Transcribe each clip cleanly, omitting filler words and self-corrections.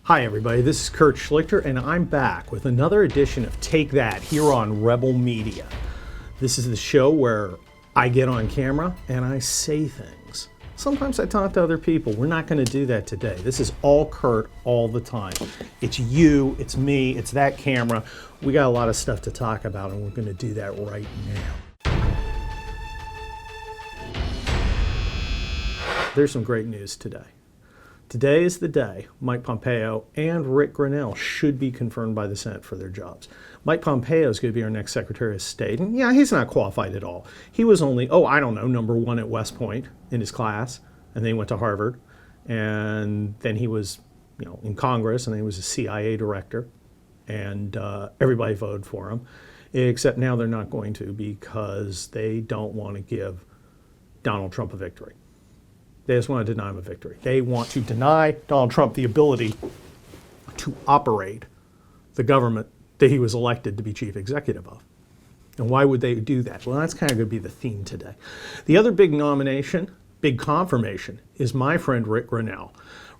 Hi everybody, this is Kurt Schlichter and I'm back with another edition of Take That here on Rebel Media. This is the show where I get on camera and I say things. Sometimes I talk to other people. We're not going to do that today. This is all Kurt all the time. It's you, it's me, it's that camera. We got a lot of stuff to talk about and we're going to do that right now. There's some great news today. Today is the day Mike Pompeo and Rick Grenell should be confirmed by the Senate for their jobs. Mike Pompeo is going to be our next Secretary of State, and yeah, he's not qualified at all. He was only, number one at West Point in his class, and then he went to Harvard, and then he was, in Congress, and then he was a CIA director, and everybody voted for him, except now they're not going to because they don't want to give Donald Trump a victory. They just want to deny him a victory. They want to deny Donald Trump the ability to operate the government that he was elected to be chief executive of. And why would they do that? Well, that's kind of going to be the theme today. The other big nomination, big confirmation, is my friend Rick Grenell.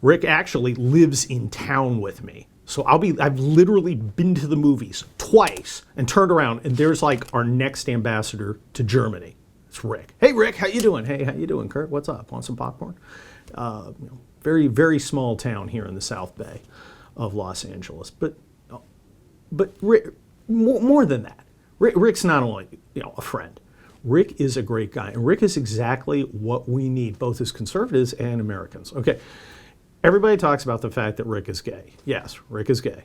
Rick actually lives in town with me. So I've literally been to the movies twice and turned around, and there's like our next ambassador to Germany. It's Rick. Hey, Rick, how you doing? Hey, how you doing, Kurt? What's up? Want some popcorn? Very, very small town here in the South Bay of Los Angeles. But Rick, more than that, Rick's not only a friend. Rick is a great guy, and Rick is exactly what we need, both as conservatives and Americans. Okay, everybody talks about the fact that Rick is gay. Yes, Rick is gay.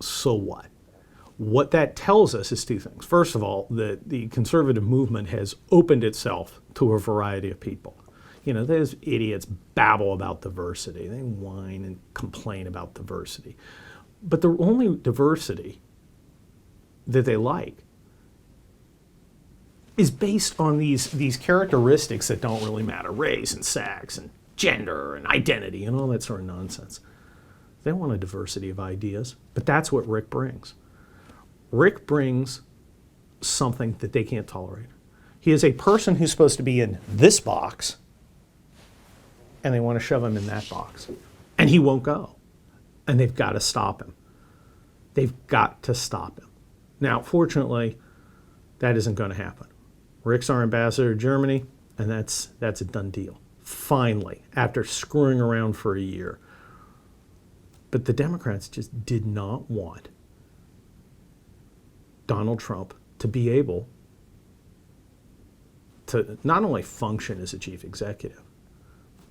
So what? What that tells us is two things. First of all, that the conservative movement has opened itself to a variety of people. Those idiots babble about diversity. They whine and complain about diversity. But the only diversity that they like is based on these characteristics that don't really matter. Race and sex and gender and identity and all that sort of nonsense. They want a diversity of ideas, but that's what Rick brings. Rick brings something that they can't tolerate. He is a person who's supposed to be in this box, and they want to shove him in that box. And he won't go. And they've got to stop him. They've got to stop him. Now, fortunately, that isn't going to happen. Rick's our ambassador to Germany, and that's a done deal. Finally, after screwing around for a year. But the Democrats just did not want Donald Trump to be able to not only function as a chief executive,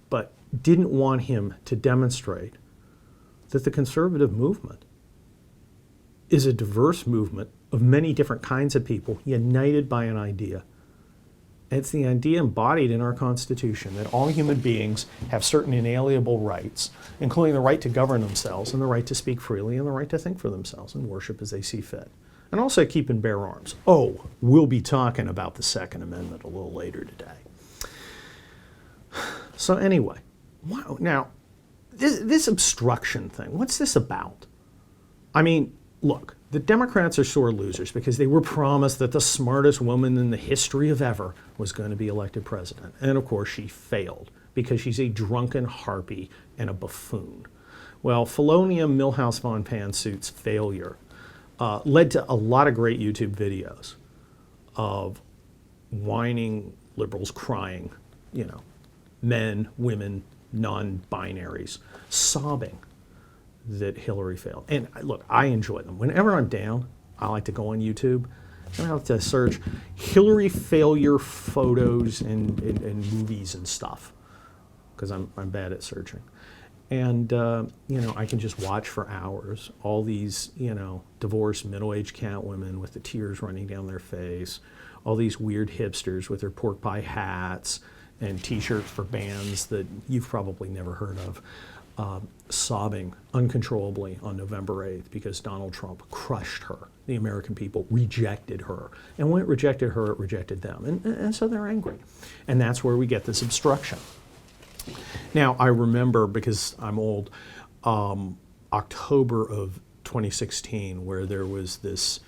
but didn't want him to demonstrate that the conservative movement is a diverse movement of many different kinds of people united by an idea. And it's the idea embodied in our Constitution that all human beings have certain inalienable rights, including the right to govern themselves and the right to speak freely and the right to think for themselves and worship as they see fit. And also keep and bear arms. Oh, we'll be talking about the Second Amendment a little later today. So anyway, wow. Now, this obstruction thing, what's this about? I mean, look, the Democrats are sore losers because they were promised that the smartest woman in the history of ever was going to be elected president. And of course, she failed because she's a drunken harpy and a buffoon. Well, Felonium Milhouse Von Pantsuit's failure led to a lot of great YouTube videos of whining liberals crying, men, women, non-binaries, sobbing that Hillary failed. And look, I enjoy them. Whenever I'm down, I like to go on YouTube and I like to search Hillary failure photos and movies and stuff because I'm bad at searching. And, I can just watch for hours all these, divorced middle-aged cat women with the tears running down their face, all these weird hipsters with their pork pie hats and T-shirts for bands that you've probably never heard of, sobbing uncontrollably on November 8th because Donald Trump crushed her. The American people rejected her. And when it rejected her, it rejected them. And so they're angry. And that's where we get this obstruction. Now, I remember, because I'm old, October of 2016, where there was this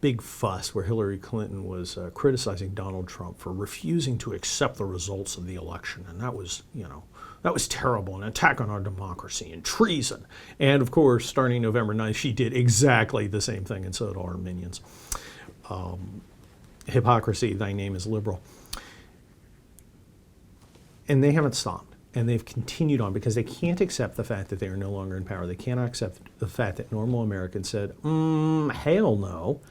big fuss where Hillary Clinton was criticizing Donald Trump for refusing to accept the results of the election. And that was, That was terrible, an attack on our democracy and treason. And of course, starting November 9th, she did exactly the same thing, and so did all her minions. Hypocrisy, thy name is liberal. And they haven't stopped. And they've continued on because they can't accept the fact that they are no longer in power. They cannot accept the fact that normal Americans said, hell no,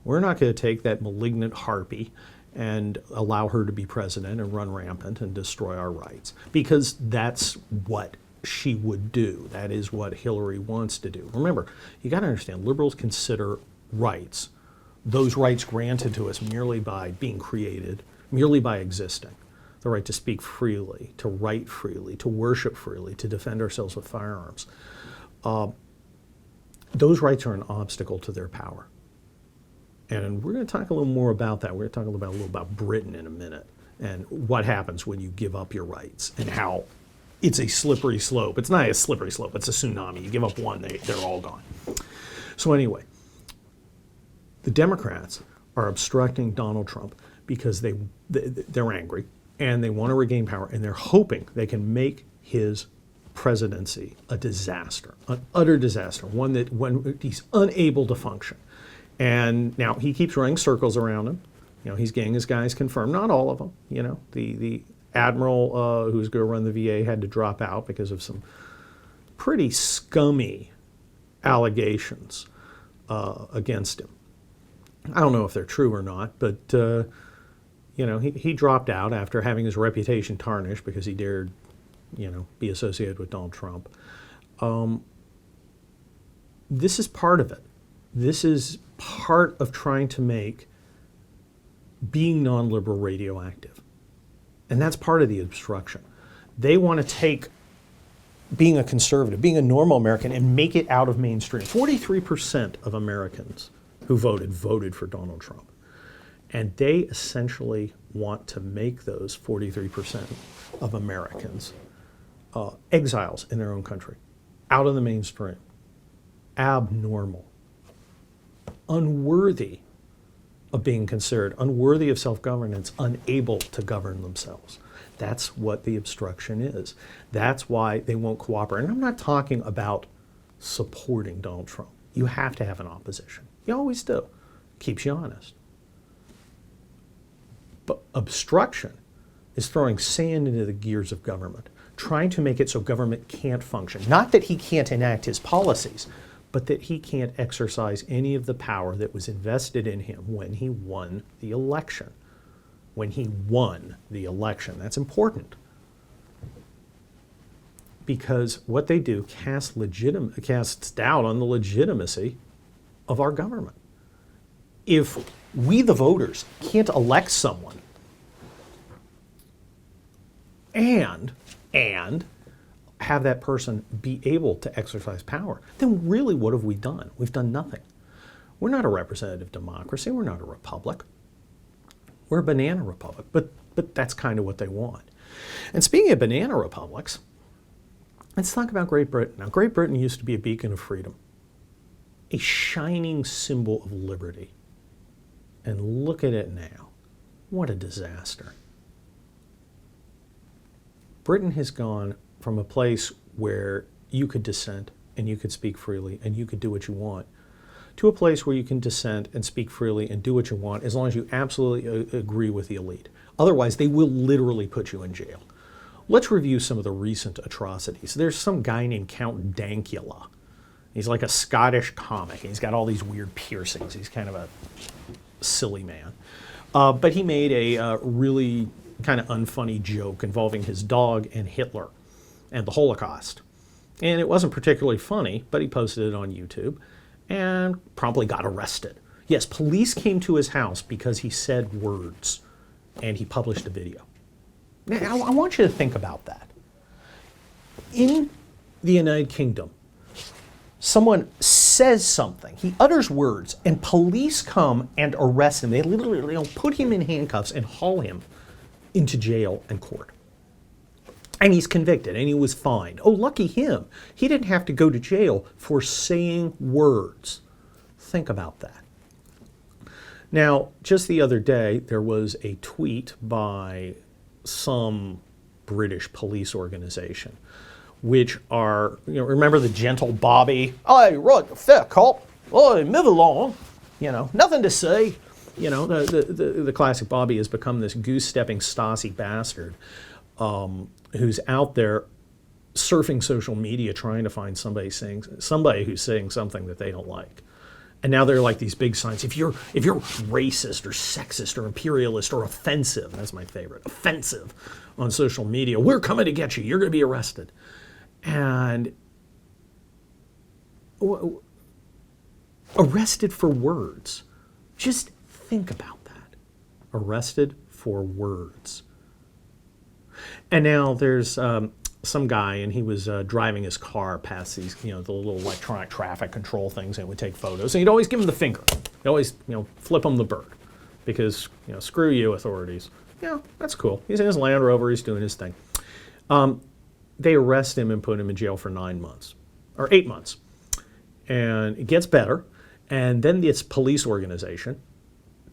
we're not going to take that malignant harpy and allow her to be president and run rampant and destroy our rights. Because that's what she would do. That is what Hillary wants to do. Remember, you got to understand, liberals consider rights, those rights granted to us merely by being created, merely by existing. The right to speak freely, to write freely, to worship freely, to defend ourselves with firearms. Those rights are an obstacle to their power. And we're going to talk a little more about that. We're going to talk a little about Britain in a minute and what happens when you give up your rights and how it's a slippery slope. It's not a slippery slope, it's a tsunami. You give up one, they're all gone. So anyway, the Democrats are obstructing Donald Trump because they're angry and they want to regain power, and they're hoping they can make his presidency a disaster, an utter disaster, one that when he's unable to function. And now he keeps running circles around him. You know, he's getting his guys confirmed. Not all of them. You know, the admiral who's going to run the VA had to drop out because of some pretty scummy allegations against him. I don't know if they're true or not, but you know, he dropped out after having his reputation tarnished because he dared, you know, be associated with Donald Trump. This is part of it. This is part of trying to make being non-liberal radioactive. And that's part of the obstruction. They want to take being a conservative, being a normal American, and make it out of mainstream. 43% of Americans who voted for Donald Trump. And they essentially want to make those 43% of Americans exiles in their own country, out of the mainstream, abnormal, unworthy of being considered, unworthy of self-governance, unable to govern themselves. That's what the obstruction is. That's why they won't cooperate. And I'm not talking about supporting Donald Trump. You have to have an opposition. You always do. Keeps you honest. But obstruction is throwing sand into the gears of government, trying to make it so government can't function. Not that he can't enact his policies, but that he can't exercise any of the power that was invested in him when he won the election. When he won the election. That's important. Because what they do casts doubt on the legitimacy of our government. If we, the voters, can't elect someone and have that person be able to exercise power, then really what have we done? We've done nothing. We're not a representative democracy. We're not a republic. We're a banana republic, but that's kind of what they want. And speaking of banana republics, let's talk about Great Britain. Now, Great Britain used to be a beacon of freedom, a shining symbol of liberty. And look at it now. What a disaster. Britain has gone from a place where you could dissent and you could speak freely and you could do what you want, to a place where you can dissent and speak freely and do what you want as long as you absolutely agree with the elite. Otherwise, they will literally put you in jail. Let's review some of the recent atrocities. There's some guy named Count Dankula. He's like a Scottish comic. He's got all these weird piercings. He's kind of a silly man. But he made a really kind of unfunny joke involving his dog and Hitler and the Holocaust. And it wasn't particularly funny, but he posted it on YouTube and promptly got arrested. Yes, police came to his house because he said words, and he published a video. Now, I want you to think about that. In the United Kingdom, someone says something, he utters words, and police come and arrest him. They literally put him in handcuffs and haul him into jail and court. And he's convicted, and he was fined. Oh, lucky him. He didn't have to go to jail for saying words. Think about that. Now, just the other day, there was a tweet by some British police organization, which are, remember the gentle Bobby? Hey, right, fair cop. Oh, move along. Nothing to say. The classic Bobby has become this goose-stepping Stasi bastard who's out there surfing social media trying to find somebody who's saying something that they don't like. And now they're like these big signs. If you're racist or sexist or imperialist or offensive, that's my favorite, offensive on social media, we're coming to get you. You're going to be arrested. And arrested for words. Just think about that. Arrested for words. And now there's some guy, and he was driving his car past these, the little electronic traffic control things, and would take photos. And he'd always give him the finger. He'd always, flip him the bird, because, screw you, authorities. That's cool. He's in his Land Rover. He's doing his thing. They arrest him and put him in jail for 9 months, or 8 months. And it gets better. And then this police organization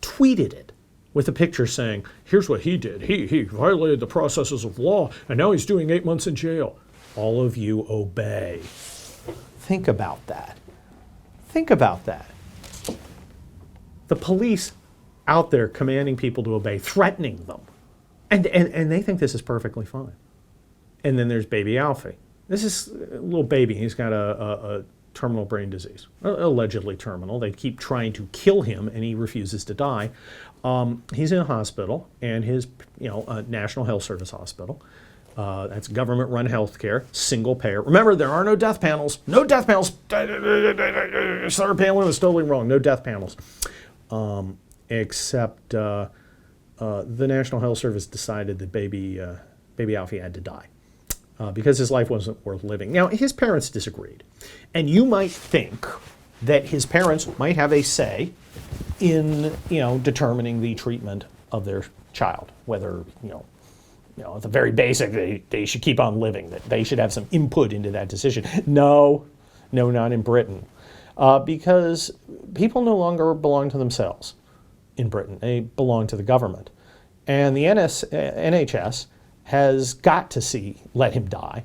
tweeted it with a picture saying, here's what he did. He violated the processes of law, and now he's doing 8 months in jail. All of you obey. Think about that. Think about that. The police out there commanding people to obey, threatening them. And they think this is perfectly fine. And then there's baby Alfie. This is a little baby. He's got a terminal brain disease, allegedly terminal. They keep trying to kill him, and he refuses to die. He's in a hospital, and his, National Health Service hospital. That's government-run health care, single payer. Remember, there are no death panels. No death panels. Sarah Palin was totally wrong. No death panels. Except the National Health Service decided that baby Alfie had to die. Because his life wasn't worth living. Now, his parents disagreed. And you might think that his parents might have a say in, determining the treatment of their child. Whether, at the very basic, they should keep on living, that they should have some input into that decision. No, not in Britain. Because people no longer belong to themselves in Britain. They belong to the government. And the NHS has got to let him die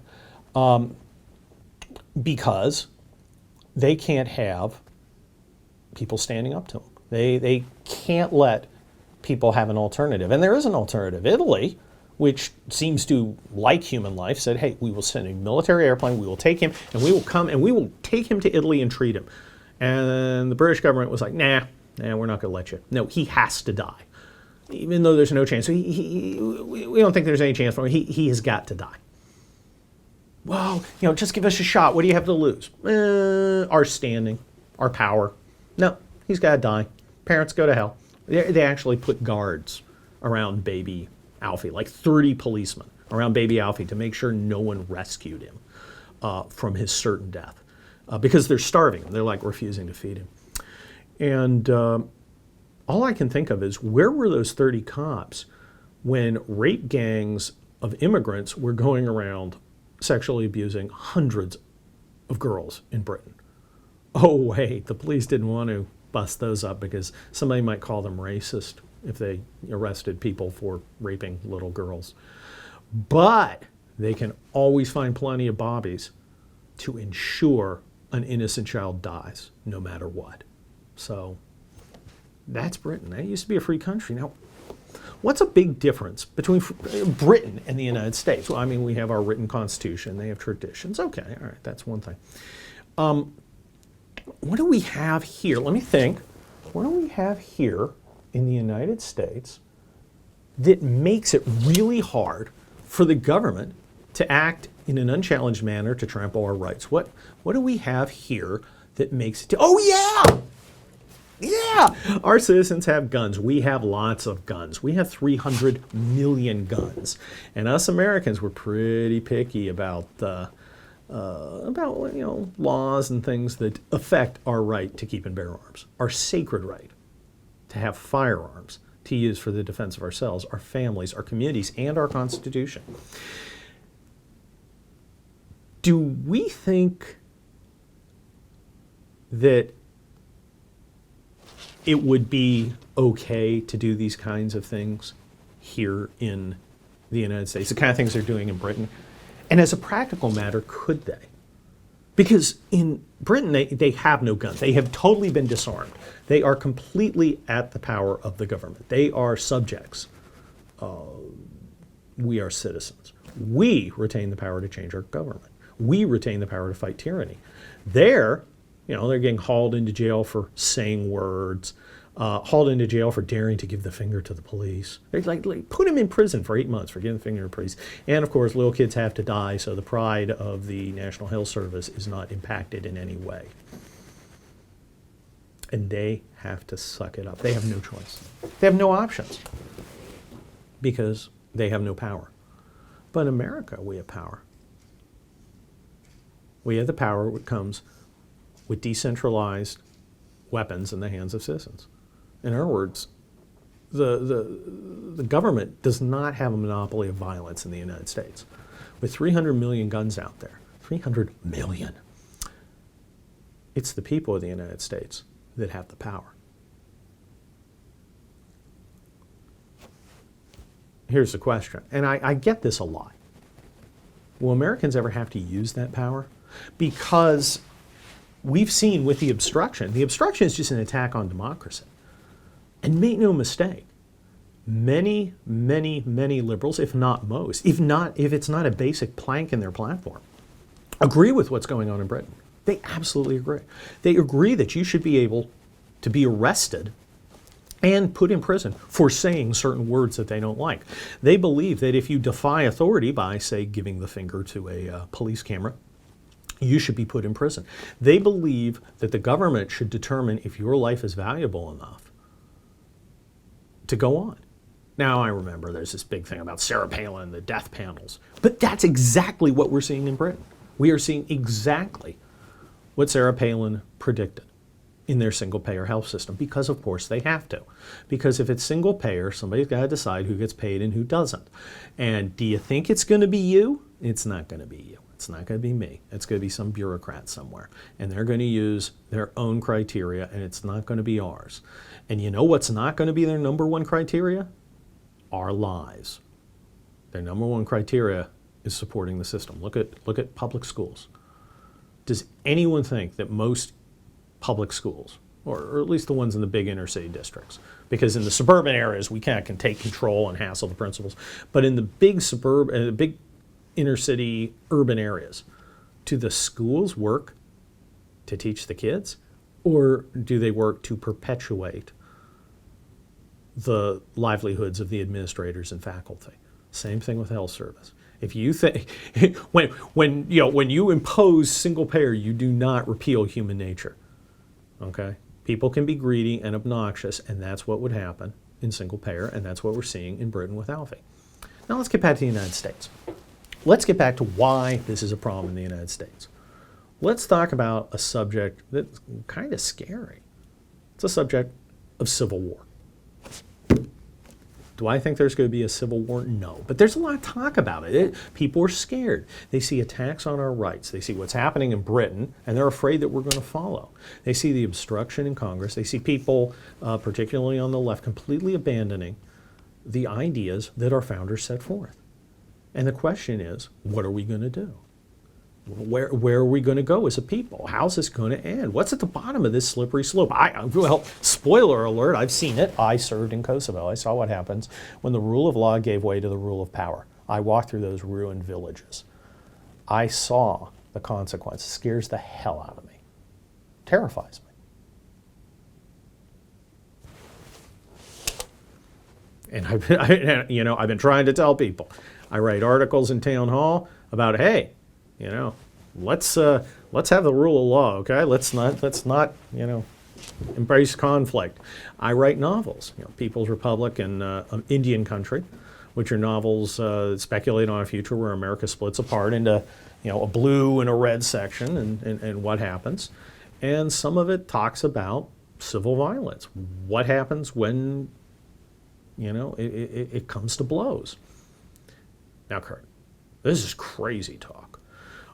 because they can't have people standing up to him. They can't let people have an alternative. And there is an alternative. Italy, which seems to like human life, said, hey, we will send a military airplane, we will take him, and we will come and we will take him to Italy and treat him. And the British government was like, nah, we're not going to let you. No, he has to die. Even though there's no chance. So we don't think there's any chance for him. He has got to die. Well, just give us a shot. What do you have to lose? Our standing, our power. No, he's got to die. Parents go to hell. They actually put guards around baby Alfie, like 30 policemen around baby Alfie to make sure no one rescued him from his certain death. Because they're starving him. They're like refusing to feed him. And all I can think of is, where were those 30 cops when rape gangs of immigrants were going around sexually abusing hundreds of girls in Britain? Oh, wait, the police didn't want to bust those up because somebody might call them racist if they arrested people for raping little girls. But they can always find plenty of bobbies to ensure an innocent child dies, no matter what. So that's Britain. That used to be a free country. Now, what's a big difference between Britain and the United States? Well, I mean, we have our written constitution. They have traditions. Okay, all right, that's one thing. What do we have here? Let me think. What do we have here in the United States that makes it really hard for the government to act in an unchallenged manner to trample our rights? What do we have here that makes it... Oh, yeah! Yeah, our citizens have guns. We have lots of guns. We have 300 million guns. And us Americans, we're pretty picky about laws and things that affect our right to keep and bear arms, our sacred right to have firearms to use for the defense of ourselves, our families, our communities, and our Constitution. Do we think that it would be okay to do these kinds of things here in the United States, the kind of things they're doing in Britain? And as a practical matter, could they? Because in Britain, they have no guns. They have totally been disarmed. They are completely at the power of the government. They are subjects. We are citizens. We retain the power to change our government. We retain the power to fight tyranny. They're getting hauled into jail for saying words, hauled into jail for daring to give the finger to the police. They like put him in prison for 8 months for giving the finger to the police. And of course, little kids have to die, so the pride of the National Health Service is not impacted in any way. And they have to suck it up. They have no choice. They have no options because they have no power. But in America, we have power. We have the power that comes with decentralized weapons in the hands of citizens. In other words, the government does not have a monopoly of violence in the United States. With 300 million guns out there, 300 million, it's the people of the United States that have the power. Here's the question, and I get this a lot. Will Americans ever have to use that power? Because we've seen with the obstruction is just an attack on democracy. And make no mistake, many, many, many liberals, if not most, if it's not a basic plank in their platform, agree with what's going on in Britain. They absolutely agree. They agree that you should be able to be arrested and put in prison for saying certain words that they don't like. They believe that if you defy authority by, say, giving the finger to a police camera, you should be put in prison. They believe that the government should determine if your life is valuable enough to go on. Now, I remember there's this big thing about Sarah Palin, the death panels, but that's exactly what we're seeing in Britain. We are seeing exactly what Sarah Palin predicted in their single-payer health system, because of course they have to. Because if it's single-payer, somebody's got to decide who gets paid and who doesn't. And do you think it's going to be you? It's not going to be you. It's not going to be me. It's going to be some bureaucrat somewhere. And they're going to use their own criteria, and it's not going to be ours. And you know what's not going to be their number one criteria? Our lives. Their number one criteria is supporting the system. Look at public schools. Does anyone think that most public schools, or at least the ones in the big inner city districts, because in the suburban areas we can take control and hassle the principals, but in the big inner city urban areas, do the schools work to teach the kids, or do they work to perpetuate the livelihoods of the administrators and faculty? Same thing with health service. If you think when you impose single payer, you do not repeal human nature. Okay? People can be greedy and obnoxious, and that's what would happen in single payer, and that's what we're seeing in Britain with Alfie. Now let's get back to the United States. Let's get back to why this is a problem in the United States. Let's talk about a subject that's kind of scary. It's a subject of civil war. Do I think there's going to be a civil war? No. But there's a lot of talk about it. People are scared. They see attacks on our rights. They see what's happening in Britain, and they're afraid that we're going to follow. They see the obstruction in Congress. They see people, particularly on the left, completely abandoning the ideas that our founders set forth. And the question is, what are we going to do? Where are we going to go as a people? How's this going to end? What's at the bottom of this slippery slope? Well, spoiler alert, I've seen it. I served in Kosovo. I saw what happens when the rule of law gave way to the rule of power. I walked through those ruined villages. I saw the consequences. It scares the hell out of me. Terrifies me. And I've been trying to tell people. I write articles in town hall about, hey, let's have the rule of law, okay? Let's not embrace conflict. I write novels, People's Republic and Indian Country, which are novels that speculate on a future where America splits apart into, a blue and a red section and what happens. And some of it talks about civil violence. What happens when, it comes to blows. Now, Kurt, this is crazy talk.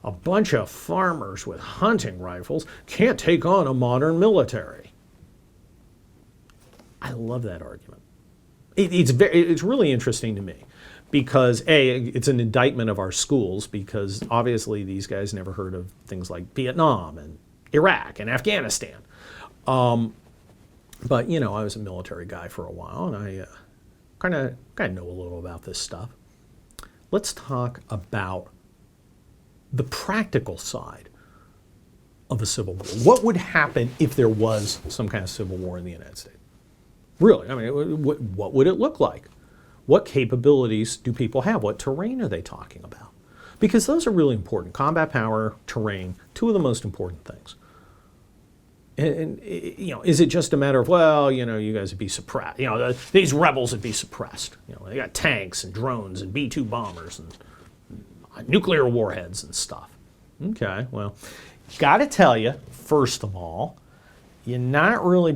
A bunch of farmers with hunting rifles can't take on a modern military. I love that argument. It's really interesting to me because A, it's an indictment of our schools, because obviously these guys never heard of things like Vietnam and Iraq and Afghanistan. But, you know, I was a military guy for a while, and I kind of know a little about this stuff. Let's talk about the practical side of a civil war. What would happen if there was some kind of civil war in the United States? Really, I mean, what would it look like? What capabilities do people have? What terrain are they talking about? Because those are really important. Combat power, terrain, two of the most important things. And you know, is it just a matter of, well, you know, you guys would be suppressed. You know, these rebels would be suppressed. You know, they got tanks and drones and B-2 bombers and nuclear warheads and stuff. Okay, well, got to tell you, first of all, you're not really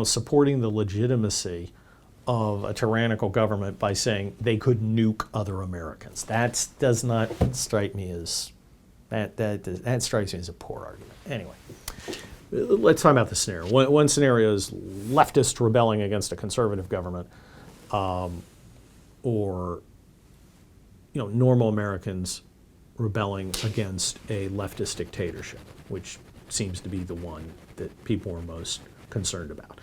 supporting the legitimacy of a tyrannical government by saying they could nuke other Americans. That does not strike me as, that strikes me as a poor argument. Anyway, let's talk about the scenario. One scenario is leftists rebelling against a conservative government, or normal Americans rebelling against a leftist dictatorship, which seems to be the one that people are most concerned about.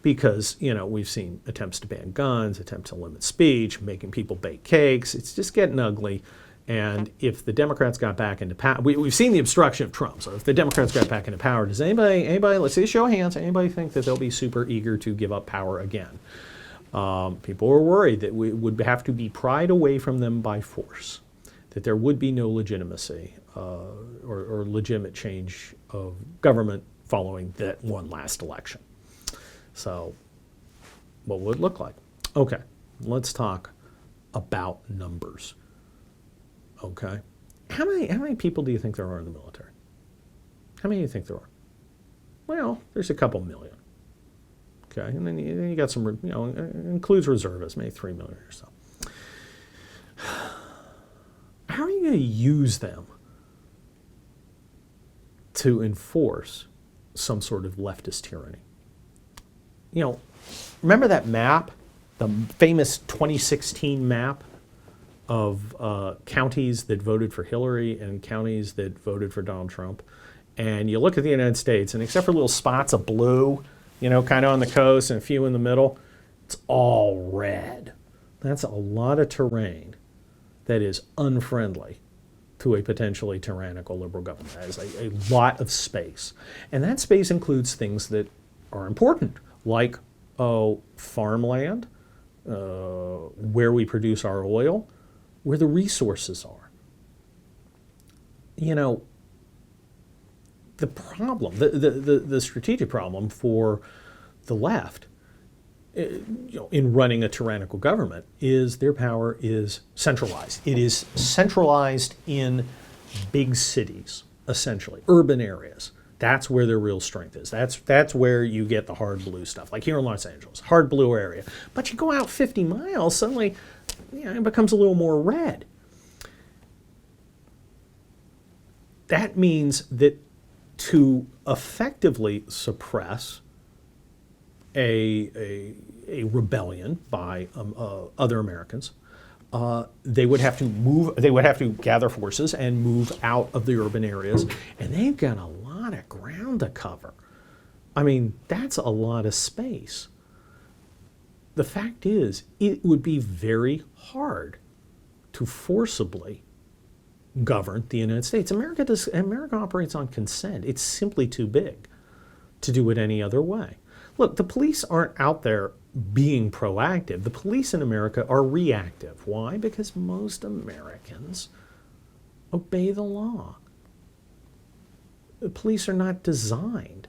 Because, we've seen attempts to ban guns, attempts to limit speech, making people bake cakes. It's just getting ugly. And if the Democrats got back into power, we've seen the obstruction of Trump. So if the Democrats got back into power, does anybody, let's see a show of hands, anybody think that they'll be super eager to give up power again? People are worried that we would have to be pried away from them by force, that there would be no legitimacy or legitimate change of government following that one last election. So what would it look like? Okay, let's talk about numbers. Okay, how many people do you think there are in the military? How many do you think there are? Well, there's a couple million. Okay, and then you got some, includes reservists, maybe 3 million or so. How are you going to use them to enforce some sort of leftist tyranny? Remember that map, the famous 2016 map of counties that voted for Hillary and counties that voted for Donald Trump? And you look at the United States, and except for little spots of blue, kind of on the coast and a few in the middle, it's all red. That's a lot of terrain that is unfriendly to a potentially tyrannical liberal government. That is a lot of space. And that space includes things that are important, like farmland, where we produce our oil, where the resources are. The problem, the strategic problem for the left, in running a tyrannical government, is their power is centralized. It is centralized in big cities, essentially, urban areas. That's where their real strength is. That's where you get the hard blue stuff, like here in Los Angeles, hard blue area. But you go out 50 miles, suddenly it becomes a little more red. That means that to effectively suppress a rebellion by other Americans, they would have to gather forces and move out of the urban areas, and they've got a lot of ground to cover. I mean, that's a lot of space. The fact is, it would be very hard to forcibly govern the United States. America operates on consent. It's simply too big to do it any other way. Look, the police aren't out there being proactive. The police in America are reactive. Why? Because most Americans obey the law. The police are not designed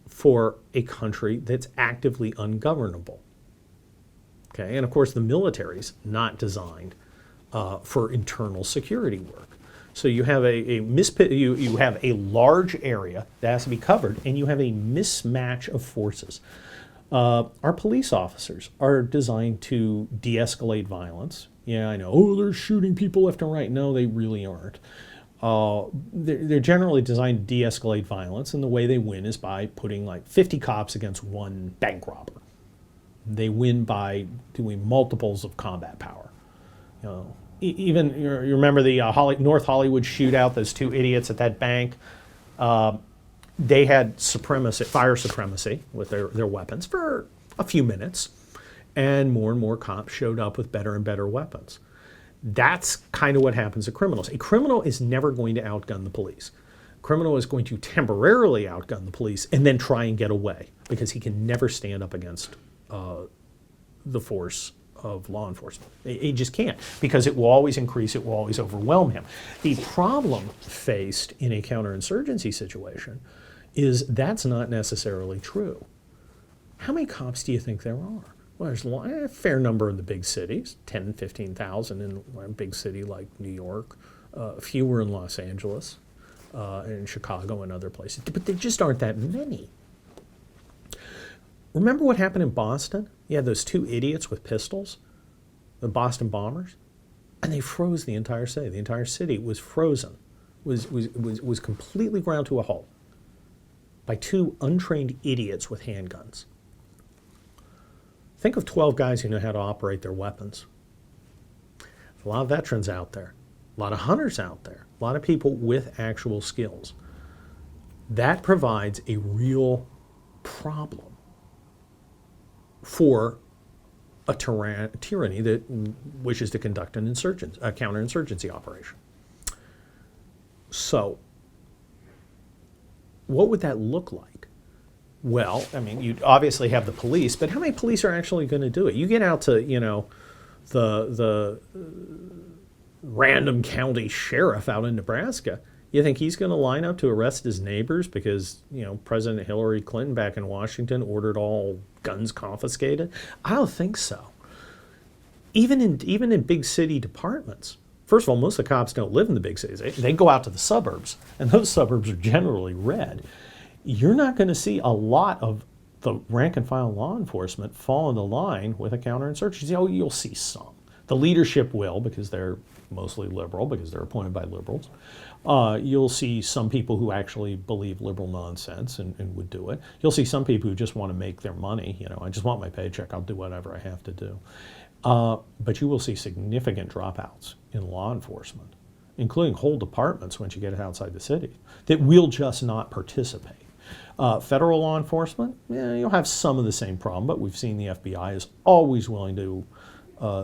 for a country that's actively ungovernable. Okay, and of course the military's not designed for internal security work. So you have you have a large area that has to be covered, and you have a mismatch of forces. Our police officers are designed to de-escalate violence. Yeah, I know. Oh, they're shooting people left and right. No, they really aren't. They're generally designed to de-escalate violence, and the way they win is by putting like 50 cops against one bank robber. They win by doing multiples of combat power. You know, even you remember the North Hollywood shootout, those two idiots at that bank. They had fire supremacy with their weapons for a few minutes, and more cops showed up with better and better weapons. That's kind of what happens to criminals. A criminal is never going to outgun the police. A criminal is going to temporarily outgun the police and then try and get away because he can never stand up against the force of law enforcement. He just can't, because it will always increase, it will always overwhelm him. The problem faced in a counterinsurgency situation is that's not necessarily true. How many cops do you think there are? Well, there's a fair number in the big cities, 10, 15,000 in a big city like New York, fewer in Los Angeles, and Chicago and other places, but there just aren't that many. Remember what happened in Boston? You had those two idiots with pistols, the Boston bombers, and they froze the entire city. The entire city was frozen, was completely ground to a halt by two untrained idiots with handguns. Think of 12 guys who know how to operate their weapons. A lot of veterans out there, a lot of hunters out there, a lot of people with actual skills. That provides a real problem for a tyranny that wishes to conduct a counterinsurgency operation. So, what would that look like? Well, I mean, you obviously have the police, but how many police are actually going to do it? You get out to, the random county sheriff out in Nebraska. You think he's going to line up to arrest his neighbors because, President Hillary Clinton back in Washington ordered all guns confiscated? I don't think so. Even in big city departments. First of all, most of the cops don't live in the big cities. They go out to the suburbs, and those suburbs are generally red. You're not going to see a lot of the rank and file law enforcement fall in the line with a counterinsurgency. Oh, you'll see some. The leadership will, because they're mostly liberal, because they're appointed by liberals. You'll see some people who actually believe liberal nonsense and would do it. You'll see some people who just want to make their money. I just want my paycheck. I'll do whatever I have to do. But you will see significant dropouts in law enforcement, including whole departments once you get outside the city, that will just not participate. Federal law enforcement, you'll have some of the same problem, but we've seen the FBI is always willing to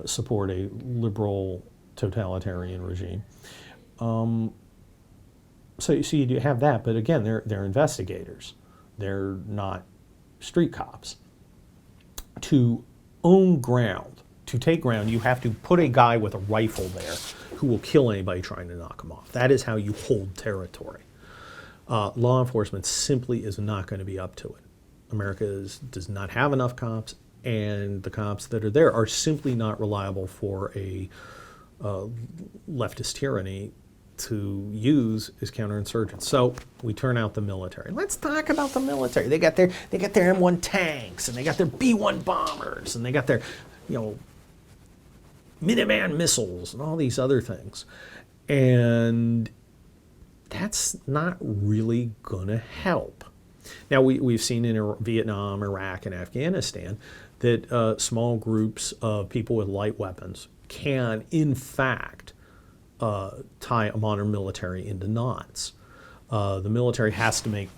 support a liberal totalitarian regime. So you do have that, but again, they're investigators. They're not street cops. To own ground, to take ground, you have to put a guy with a rifle there who will kill anybody trying to knock him off. That is how you hold territory. Law enforcement simply is not going to be up to it. America does not have enough cops, and the cops that are there are simply not reliable for a leftist tyranny to use as counterinsurgents. So we turn out the military. Let's talk about the military. They got their M1 tanks, and they got their B1 bombers, and they got their Minuteman missiles and all these other things. And that's not really going to help. Now, we've seen in Vietnam, Iraq, and Afghanistan that small groups of people with light weapons can, in fact, tie a modern military into knots. The military has to make,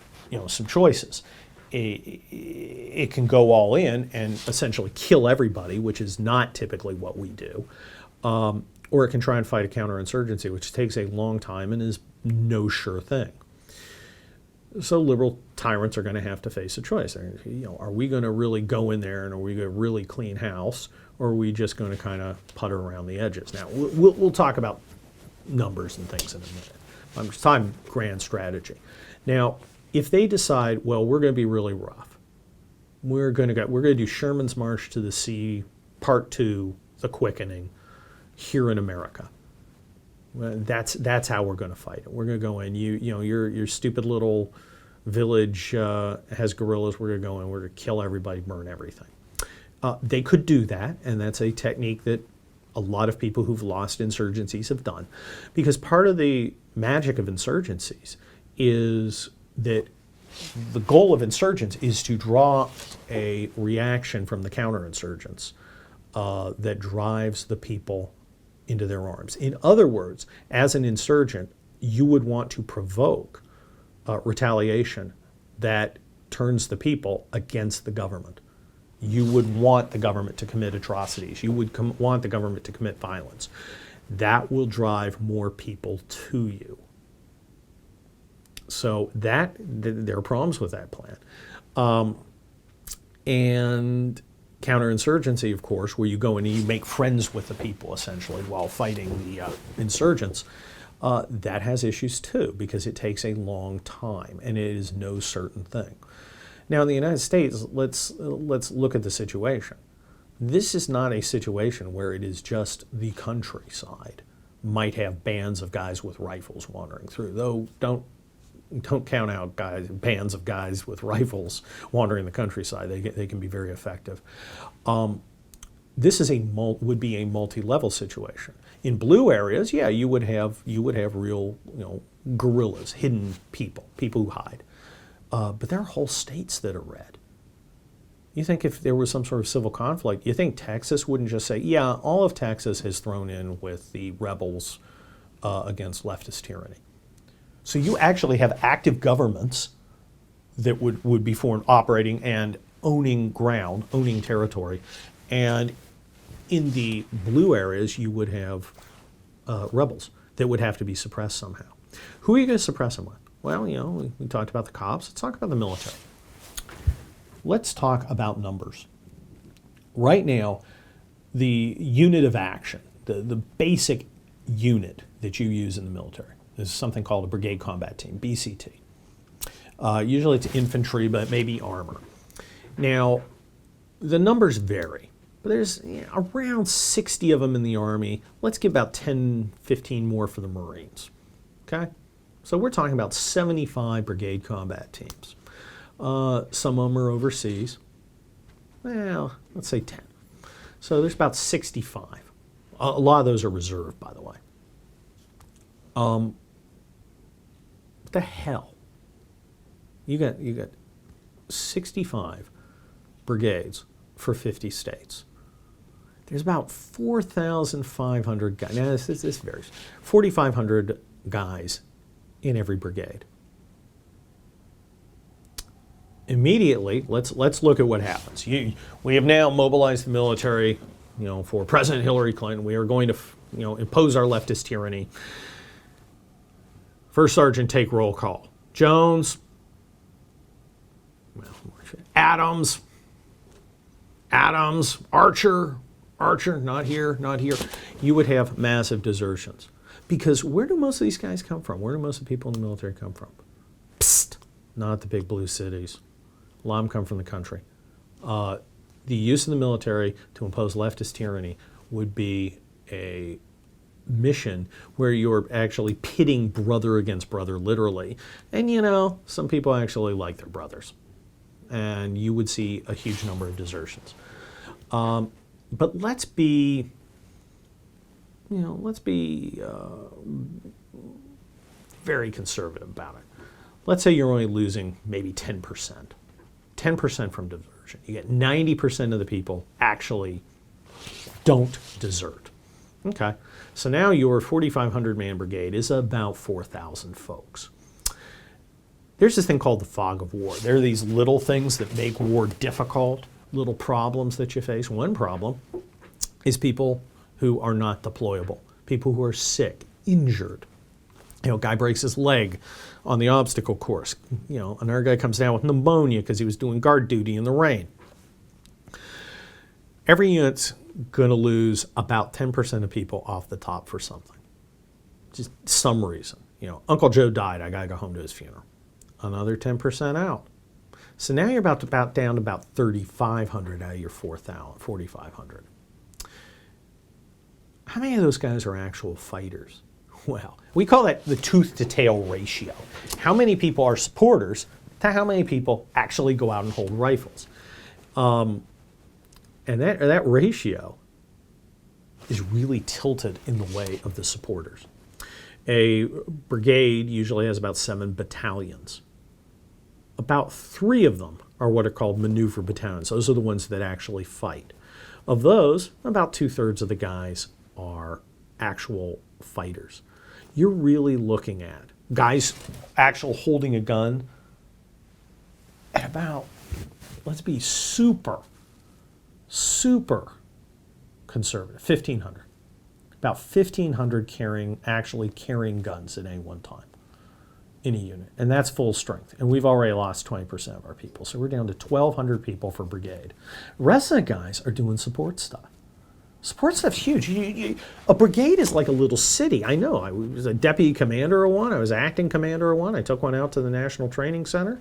some choices. It can go all in and essentially kill everybody, which is not typically what we do. Or it can try and fight a counterinsurgency, which takes a long time and is no sure thing. So liberal tyrants are going to have to face a choice. Are we going to really go in there and are we going to really clean house, or are we just going to kind of putter around the edges? Now, we'll talk about numbers and things in a minute. I'm just talking grand strategy. Now, if they decide, well, we're going to be really rough, we're going to do Sherman's March to the Sea, Part 2, The Quickening, here in America. Well, that's how we're going to fight it. We're going to go in. Your stupid little village has guerrillas. We're going to go in. We're going to kill everybody, burn everything. They could do that, and that's a technique that a lot of people who've lost insurgencies have done, because part of the magic of insurgencies is that the goal of insurgents is to draw a reaction from the counterinsurgents that drives the people into their arms. In other words, as an insurgent, you would want to provoke retaliation that turns the people against the government. You would want the government to commit atrocities. You would want the government to commit violence. That will drive more people to you. So there are problems with that plan. And counterinsurgency, of course, where you go and you make friends with the people, essentially, while fighting the insurgents, that has issues too, because it takes a long time, and it is no certain thing. Now, in the United States, let's look at the situation. This is not a situation where it is just the countryside might have bands of guys with rifles wandering through, though don't count out bands of guys with rifles wandering the countryside. They can be very effective. This would be a multi-level situation. In blue areas, yeah, you would have real, guerrillas, hidden people who hide. But there are whole states that are red. You think if there was some sort of civil conflict, you think Texas wouldn't just say, yeah, all of Texas has thrown in with the rebels against leftist tyranny. So you actually have active governments that would be formed, operating and owning ground, owning territory. And in the blue areas, you would have rebels that would have to be suppressed somehow. Who are you going to suppress them with? Well, we talked about the cops. Let's talk about the military. Let's talk about numbers. Right now, the unit of action, the basic unit that you use in the military, is something called a brigade combat team, BCT. Usually it's infantry, but maybe armor. Now, the numbers vary, but there's around 60 of them in the Army. Let's give about 10, 15 more for the Marines, okay? So we're talking about 75 brigade combat teams. Some of them are overseas. Well, let's say 10. So there's about 65. A lot of those are reserved, by the way. What the hell? You got 65 brigades for 50 states. There's about 4,500 guys. Now this varies. 4,500 guys in every brigade. Immediately, let's look at what happens. We have now mobilized the military, for President Hillary Clinton. We are going to, impose our leftist tyranny. First Sergeant, take roll call. Jones, Adams, Archer, not here. You would have massive desertions. Because where do most of these guys come from? Where do most of the people in the military come from? Psst, not the big blue cities. A lot of them come from the country. The use of the military to impose leftist tyranny would be a mission where you're actually pitting brother against brother, literally. And some people actually like their brothers. And you would see a huge number of desertions. But let's be very conservative about it. Let's say you're only losing maybe 10%. 10% from desertion. You get 90% of the people actually don't desert. Okay, so now your 4,500 man brigade is about 4,000 folks. There's this thing called the fog of war. There are these little things that make war difficult, little problems that you face. One problem is people who are not deployable, people who are sick, injured. A guy breaks his leg on the obstacle course. Another guy comes down with pneumonia because he was doing guard duty in the rain. Every unit's going to lose about 10% of people off the top for something. Just some reason. Uncle Joe died, I got to go home to his funeral. Another 10% out. So now you're about down to about 3,500 out of your 4,500. How many of those guys are actual fighters? Well, we call that the tooth-to-tail ratio. How many people are supporters to how many people actually go out and hold rifles? And that ratio is really tilted in the way of the supporters. A brigade usually has about 7 battalions. about 3 of them are what are called maneuver battalions. Those are the ones that actually fight. Of those, about 2/3 of the guys are actual fighters. You're really looking at guys actual holding a gun at about, let's be super conservative, 1,500. About 1,500 actually carrying guns at any one time in a unit. And that's full strength. And we've already lost 20% of our people. So we're down to 1,200 people per brigade. The rest of the guys are doing support stuff. Support stuff's huge. A brigade is like a little city. I know. I was a deputy commander of one. I was acting commander of one. I took one out to the National Training Center.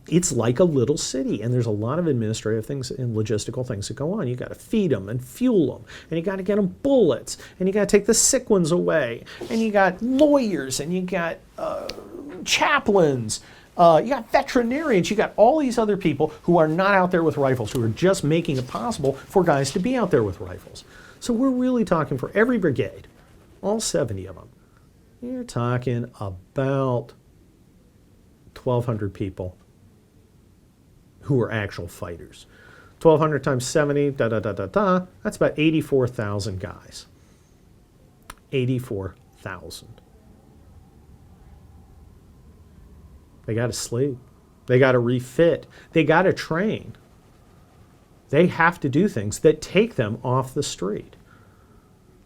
It's like a little city, and there's a lot of administrative things and logistical things that go on. You got to feed them and fuel them, and you got to get them bullets, and you got to take the sick ones away, and you got lawyers, and you got chaplains. You got veterinarians, you got all these other people who are not out there with rifles, who are just making it possible for guys to be out there with rifles. So we're really talking for every brigade, all 70 of them, you're talking about 1,200 people who are actual fighters. 1,200 times 70, that's about 84,000 guys. 84,000. They got to sleep. They got to refit. They got to train. They have to do things that take them off the street.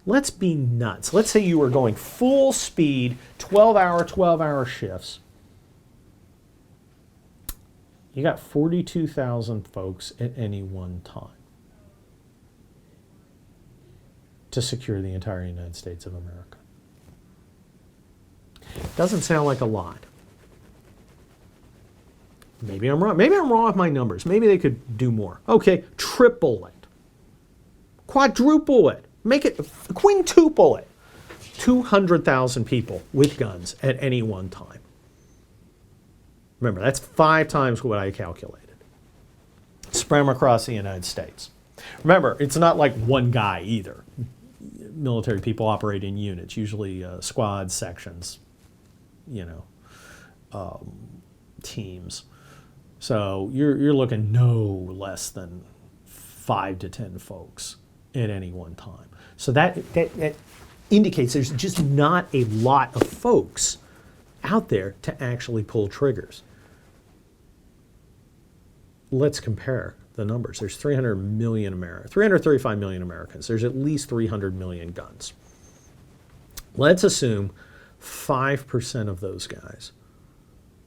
Let's be nuts. Let's say you were going full speed, 12-hour shifts. You got 42,000 folks at any one time to secure the entire United States of America. Doesn't sound like a lot. Maybe I'm wrong. Maybe I'm wrong with my numbers. Maybe they could do more. Okay, triple it. Quadruple it. Make it, quintuple it. 200,000 people with guns at any one time. Remember, that's 5 times what I calculated. Spread them across the United States. Remember, it's not like one guy either. Military people operate in units, usually squads, sections, teams. So you're looking no less than 5 to 10 folks at any one time. So that indicates there's just not a lot of folks out there to actually pull triggers. Let's compare the numbers. There's 335 million Americans. There's at least 300 million guns. Let's assume 5% of those guys,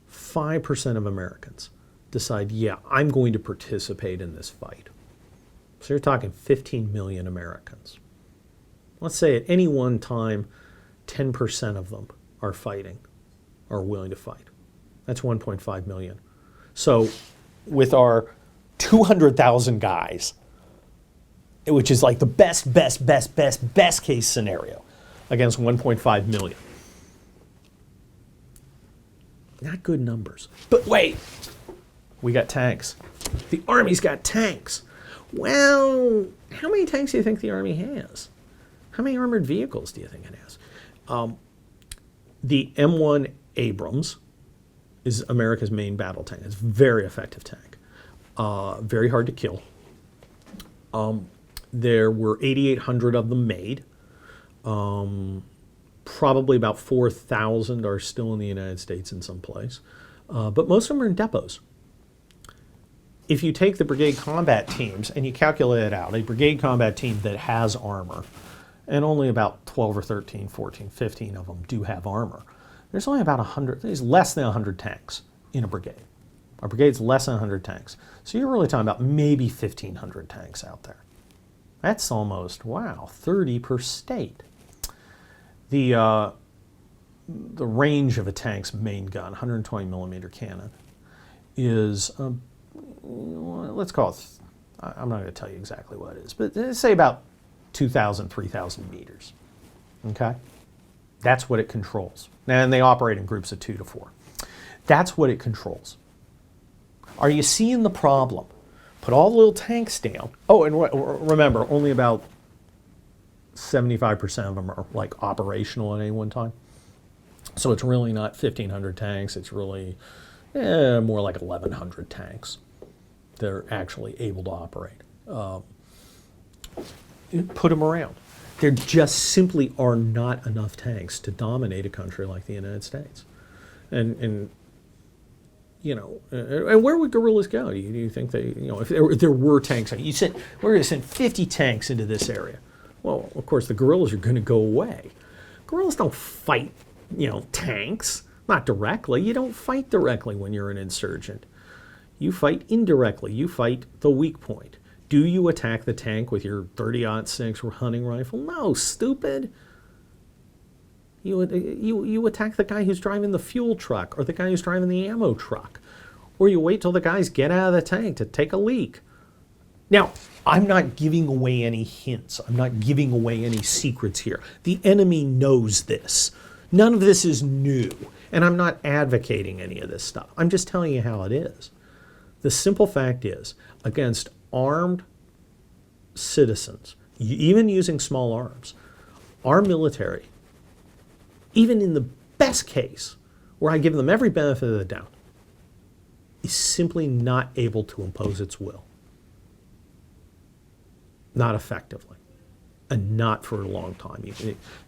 5% of Americans, decide, yeah, I'm going to participate in this fight. So you're talking 15 million Americans. Let's say at any one time, 10% of them are fighting, are willing to fight. That's 1.5 million. So with our 200,000 guys, which is like the best case scenario against 1.5 million. Not good numbers. But wait, we got tanks. The Army's got tanks. Well, how many tanks do you think the Army has? How many armored vehicles do you think it has? The M1 Abrams is America's main battle tank. It's a very effective tank. Very hard to kill. There were 8,800 of them made. Probably about 4,000 are still in the United States in some place. But most of them are in depots. If you take the brigade combat teams and you calculate it out, a brigade combat team that has armor, and only about 12 or 13, 14, 15 of them do have armor, there's only about 100, there's less than 100 tanks in a brigade. A brigade's less than 100 tanks. So you're really talking about maybe 1,500 tanks out there. That's almost, wow, 30 per state. The range of a tank's main gun, 120 millimeter cannon, is, let's call it, I'm not going to tell you exactly what it is, but let's say about 2,000, 3,000 meters. Okay? That's what it controls. And they operate in groups of 2 to 4. That's what it controls. Are you seeing the problem? Put all the little tanks down. Oh, and remember, only about 75% of them are like operational at any one time. So it's really not 1,500 tanks. It's really, more like 1,100 tanks that are actually able to operate. Put them around. There just simply are not enough tanks to dominate a country like the United States. And and where would guerrillas go? Do you think they, if there were tanks, you said, we're going to send 50 tanks into this area. Well, of course, the guerrillas are going to go away. Guerrillas don't fight, tanks, not directly. You don't fight directly when you're an insurgent. You fight indirectly. You fight the weak point. Do you attack the tank with your 30-06 hunting rifle? No, stupid. You attack the guy who's driving the fuel truck or the guy who's driving the ammo truck. Or you wait till the guys get out of the tank to take a leak. Now, I'm not giving away any hints. I'm not giving away any secrets here. The enemy knows this. None of this is new. And I'm not advocating any of this stuff. I'm just telling you how it is. The simple fact is, against armed citizens, even using small arms, our military, even in the best case, where I give them every benefit of the doubt, is simply not able to impose its will. Not effectively. And not for a long time. You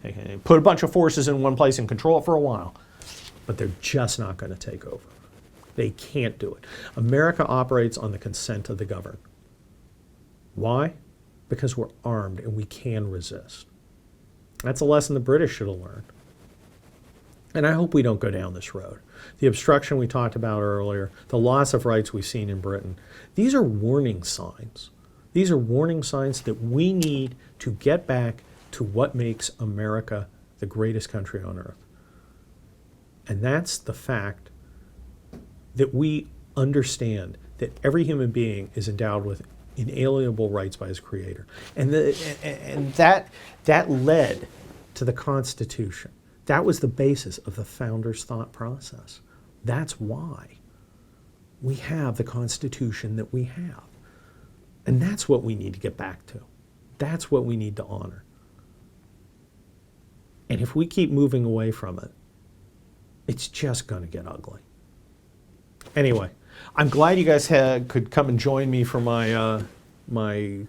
can put a bunch of forces in one place and control it for a while, but they're just not going to take over. They can't do it. America operates on the consent of the governed. Why? Because we're armed and we can resist. That's a lesson the British should have learned. And I hope we don't go down this road. The obstruction we talked about earlier, the loss of rights we've seen in Britain, these are warning signs. These are warning signs that we need to get back to what makes America the greatest country on earth. And that's the fact that we understand that every human being is endowed with inalienable rights by his creator. And that led to the Constitution. That was the basis of the founders' thought process. That's why we have the Constitution that we have. And that's what we need to get back to. That's what we need to honor. And if we keep moving away from it, it's just going to get ugly. Anyway, I'm glad you guys could come and join me for my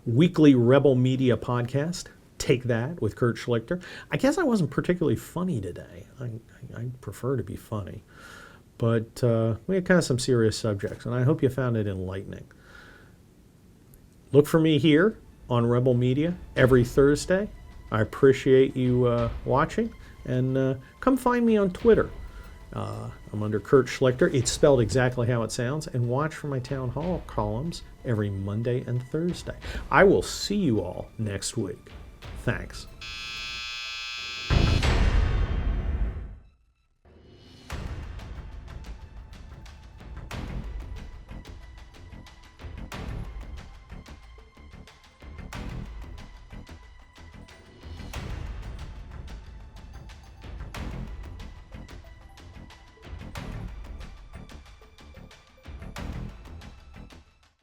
weekly Rebel Media podcast. Take That with Kurt Schlichter. I guess I wasn't particularly funny today. I prefer to be funny. But we had kind of some serious subjects, and I hope you found it enlightening. Look for me here on Rebel Media every Thursday. I appreciate you watching, and come find me on Twitter. I'm under Kurt Schlichter. It's spelled exactly how it sounds. And watch for my town hall columns every Monday and Thursday. I will see you all next week. Thanks.